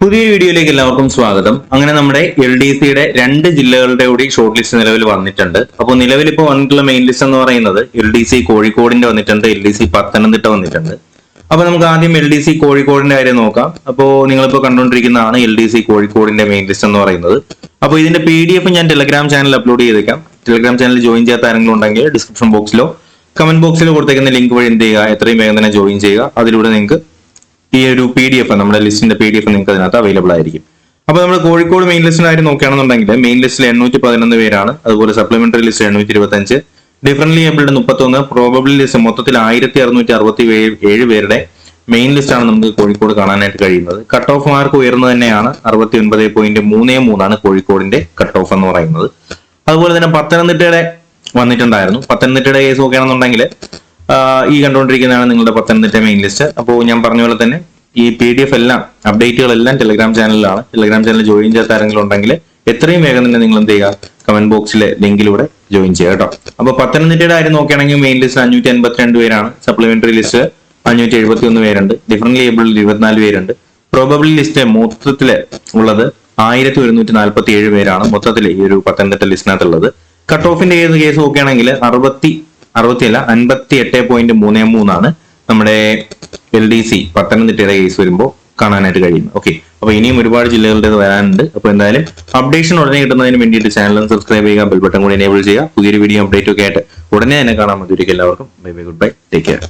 പുതിയ വീഡിയോയിലേക്ക് എല്ലാവർക്കും സ്വാഗതം. അങ്ങനെ നമ്മുടെ LDCയുടെ 2 ജില്ലകളുടെ കൂടി ഷോർട്ട് ലിസ്റ്റ് നിലവിൽ വന്നിട്ടുണ്ട്. അപ്പോൾ നിലവിൽ ഇപ്പോൾ വന്നിട്ടുള്ള മെയിൻ ലിസ്റ്റ് എന്ന് പറയുന്നത് LDC കോഴിക്കോടിന്റെ വന്നിട്ടുണ്ട്, LDC പത്തനംതിട്ട വന്നിട്ടുണ്ട്. അപ്പൊ നമുക്ക് ആദ്യം LDC കോഴിക്കോടിന്റെ കാര്യം നോക്കാം. അപ്പോൾ നിങ്ങളിപ്പോൾ കണ്ടുകൊണ്ടിരിക്കുന്നതാണ് LDC കോഴിക്കോടിന്റെ മെയിൻ ലിസ്റ്റ് എന്ന് പറയുന്നത്. അപ്പോൾ ഇതിന്റെ PDF ഞാൻ ടെലഗ്രാം ചാനൽ അപ്ലോഡ് ചെയ്തേക്കാം. ടെലഗ്രാം ചാനൽ ജോയിൻ ചെയ്യാത്ത ആരെങ്കിലും ഉണ്ടെങ്കിൽ ഡിസ്ക്രിപ്ഷൻ ബോക്സിലോ കമന്റ് ബോക്സിലോ കൊടുത്തേക്കുന്ന ലിങ്ക് വഴി എന്ത് ചെയ്യുക, എത്രയും വേഗം തന്നെ ജോയിൻ ചെയ്യുക. അതിലൂടെ നിങ്ങൾക്ക് ഈ ഒരു PDF നമ്മുടെ ലിസ്റ്റിന്റെ PDF നിങ്ങൾക്ക് അതിനകത്ത് അവൈലബിൾ ആയിരിക്കും. അപ്പൊ നമ്മൾ കോഴിക്കോട് മെയിൻ ലിസ്റ്റിന്റെ കാര്യം നോക്കുകയാണെന്നുണ്ടെങ്കിൽ മെയിൻ ലിസ്റ്റിൽ 811 പേരാണ്. അതുപോലെ supplementary list 825, differently abled 31, probable list മൊത്തത്തിൽ 1667 പേരുടെ മെയിൻ ലിസ്റ്റാണ് നമുക്ക് കോഴിക്കോട് കാണാനായിട്ട് കഴിയുന്നത്. കട്ട് ഓഫ് മാർക്ക് ഉയർന്നു തന്നെയാണ്. 69.33 കോഴിക്കോടിന്റെ കട്ട് ഓഫ് എന്ന് പറയുന്നത്. അതുപോലെ തന്നെ പത്തനംതിട്ടയുടെ വന്നിട്ടുണ്ടായിരുന്നു. പത്തനംതിട്ടയുടെ കേസ് നോക്കുകയാണെന്നുണ്ടെങ്കിൽ ഈ കണ്ടുകൊണ്ടിരിക്കുന്നതാണ് നിങ്ങളുടെ പത്തനംതിട്ട മെയിൻ ലിസ്റ്റ്. അപ്പോൾ ഞാൻ പറഞ്ഞ പോലെ തന്നെ ഈ PDF എല്ലാം അപ്ഡേറ്റുകളെല്ലാം ടെലഗ്രാം ചാനലിലാണ്. ടെലഗ്രാം ചാനൽ ജോയിൻ ചെയ്യാത്ത ആരെങ്കിലും ഉണ്ടെങ്കിൽ എത്രയും വേഗം തന്നെ നിങ്ങൾ എന്ത് ചെയ്യുക, കമന്റ് ബോക്സിലെ ലിങ്കിലൂടെ ജോയിൻ ചെയ്യുക കേട്ടോ. അപ്പൊ പത്തനംതിട്ടയുടെ കാര്യം നോക്കുകയാണെങ്കിൽ മെയിൻ ലിസ്റ്റ് 552 പേരാണ്. സപ്ലിമെന്ററി ലിസ്റ്റ് 571 പേരുണ്ട്. ഡിഫറന്റ്ലി ഏബിൾഡ് 24 പേരുണ്ട്. പ്രോബബിൾ ലിസ്റ്റ് മൊത്തത്തിൽ ഉള്ളത് 1147 പേരാണ് മൊത്തത്തിൽ ഈ ഒരു പത്തനംതിട്ട ലിസ്റ്റിനകത്തുള്ളത്. കട്ട് ഓഫിന്റെ കേസ് നോക്കുകയാണെങ്കിൽ 58.33 നമ്മുടെ LDC പത്തനംതിട്ടയുടെ കേസ് വരുമ്പോൾ കാണാനായിട്ട് കഴിയും. ഓക്കെ, അപ്പൊ ഇനിയും ഒരുപാട് ജില്ലകളുടെ വരാനുണ്ട്. അപ്പൊ എന്തായാലും അപ്ഡേഷൻ ഉടനെ കിട്ടുന്നതിന് വേണ്ടിയിട്ട് ചാനൽ സബ്സ്ക്രൈബ് ചെയ്യുക, ബെൽ ബട്ടൺ കൂടി എനേബിൾ ചെയ്യുക. പുതിയൊരു വീഡിയോ അപ്ഡേറ്റ് ഒക്കെ ആയിട്ട് ഉടനെ തന്നെ കാണാൻ മതി. ഒരിക്കൽ എല്ലാവർക്കും bye bye, good bye, take care.